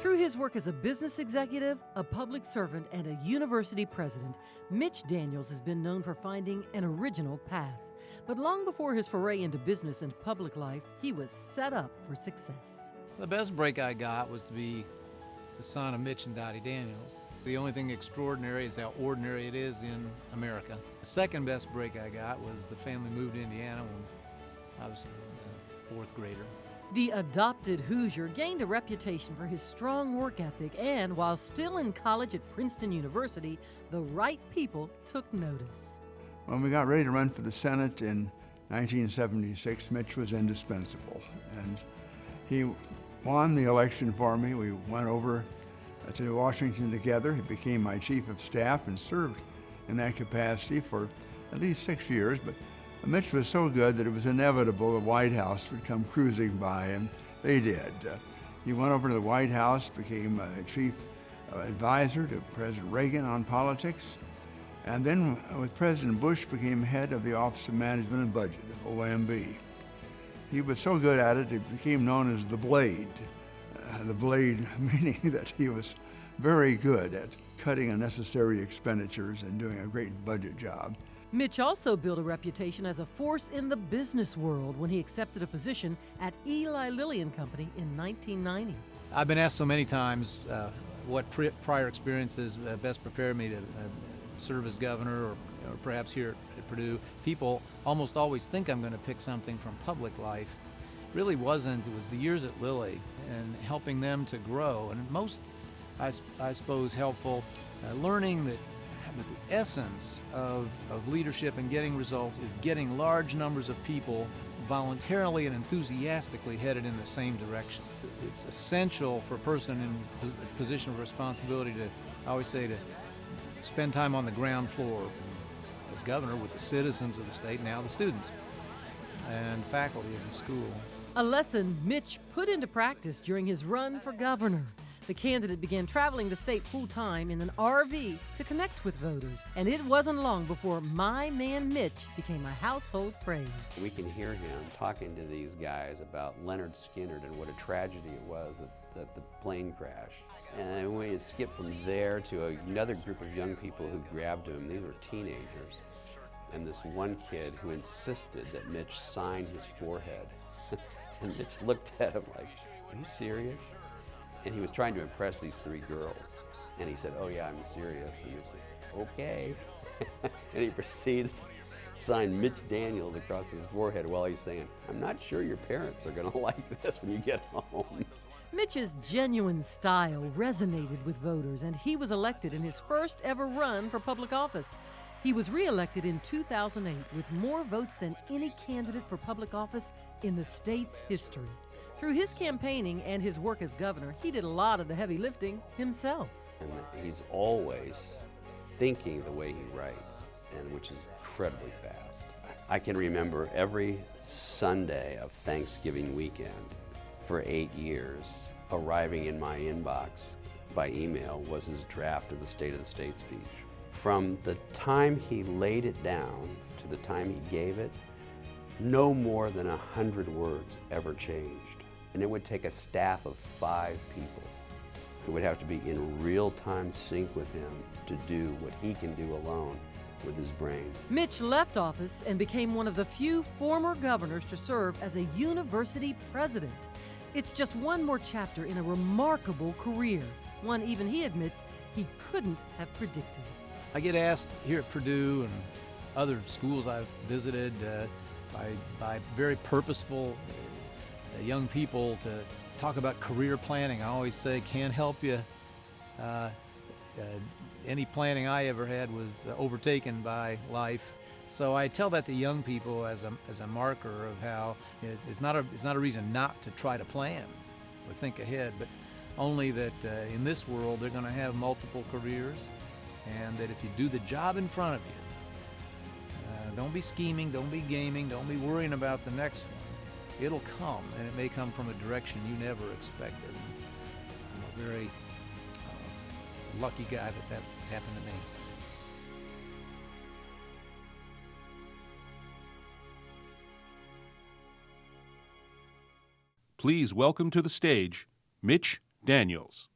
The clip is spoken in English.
Through his work as a business executive, a public servant, and a university president, Mitch Daniels has been known for finding an original path. But long before his foray into business and public life, he was set up for success. The best break I got was to be the son of Mitch and Dottie Daniels. The only thing extraordinary is how ordinary it is in America. The second best break I got was the family moved to Indiana when I was a fourth grader. The adopted Hoosier gained a reputation for his strong work ethic, and while still in college at Princeton University, the right people took notice. When we got ready to run for the Senate in 1976, Mitch was indispensable, and he won the election for me. We went over to Washington together. He became my chief of staff and served in that capacity for at least 6 years, but Mitch was so good that it was inevitable the White House would come cruising by, and they did. He went over to the White House, became chief advisor to President Reagan on politics, and then with President Bush became head of the Office of Management and Budget, OMB. He was so good at it, it became known as the Blade. The Blade meaning that he was very good at cutting unnecessary expenditures and doing a great budget job. Mitch also built a reputation as a force in the business world when he accepted a position at Eli Lilly and Company in 1990. I've been asked so many times what prior experiences best prepared me to serve as governor or perhaps here at Purdue. People almost always think I'm going to pick something from public life. It really wasn't. It was the years at Lilly and helping them to grow. And most, I suppose, helpful, learning that the essence of leadership and getting results is getting large numbers of people voluntarily and enthusiastically headed in the same direction. It's essential for a person in a position of responsibility to, I always say, to spend time on the ground floor as governor with the citizens of the state, now the students and faculty of the school. A lesson Mitch put into practice during his run for governor. The candidate began traveling the state full-time in an RV to connect with voters, and it wasn't long before "My Man Mitch" became a household phrase. We can hear him talking to these guys about Leonard Skinner and what a tragedy it was that the plane crashed. And we skipped from there to another group of young people who grabbed him. These were teenagers. And this one kid who insisted that Mitch sign his forehead. And Mitch looked at him like, "Are you serious?" And he was trying to impress these three girls. And he said, "Oh yeah, I'm serious." And Mitch said, "Okay." And he proceeds to sign Mitch Daniels across his forehead while he's saying, "I'm not sure your parents are gonna like this when you get home." Mitch's genuine style resonated with voters, and he was elected in his first ever run for public office. He was re-elected in 2008 with more votes than any candidate for public office in the state's history. Through his campaigning and his work as governor, he did a lot of the heavy lifting himself. And he's always thinking the way he writes, and which is incredibly fast. I can remember every Sunday of Thanksgiving weekend for 8 years, arriving in my inbox by email was his draft of the State of the State speech. From the time he laid it down to the time he gave it, no more than 100 words ever changed. And it would take a staff of 5 people who would have to be in real-time sync with him to do what he can do alone with his brain. Mitch left office and became one of the few former governors to serve as a university president. It's just one more chapter in a remarkable career, one even he admits he couldn't have predicted. I get asked here at Purdue and other schools I've visited by very purposeful young people to talk about career planning. I always say, can't help you. Any planning I ever had was overtaken by life. So I tell that to young people as a marker of how it's not a reason not to try to plan or think ahead, but only that in this world they're going to have multiple careers, and that if you do the job in front of you, don't be scheming, don't be gaming, don't be worrying about the next one. It'll come, and it may come from a direction you never expected. I'm a very lucky guy that happened to me. Please welcome to the stage Mitch Daniels.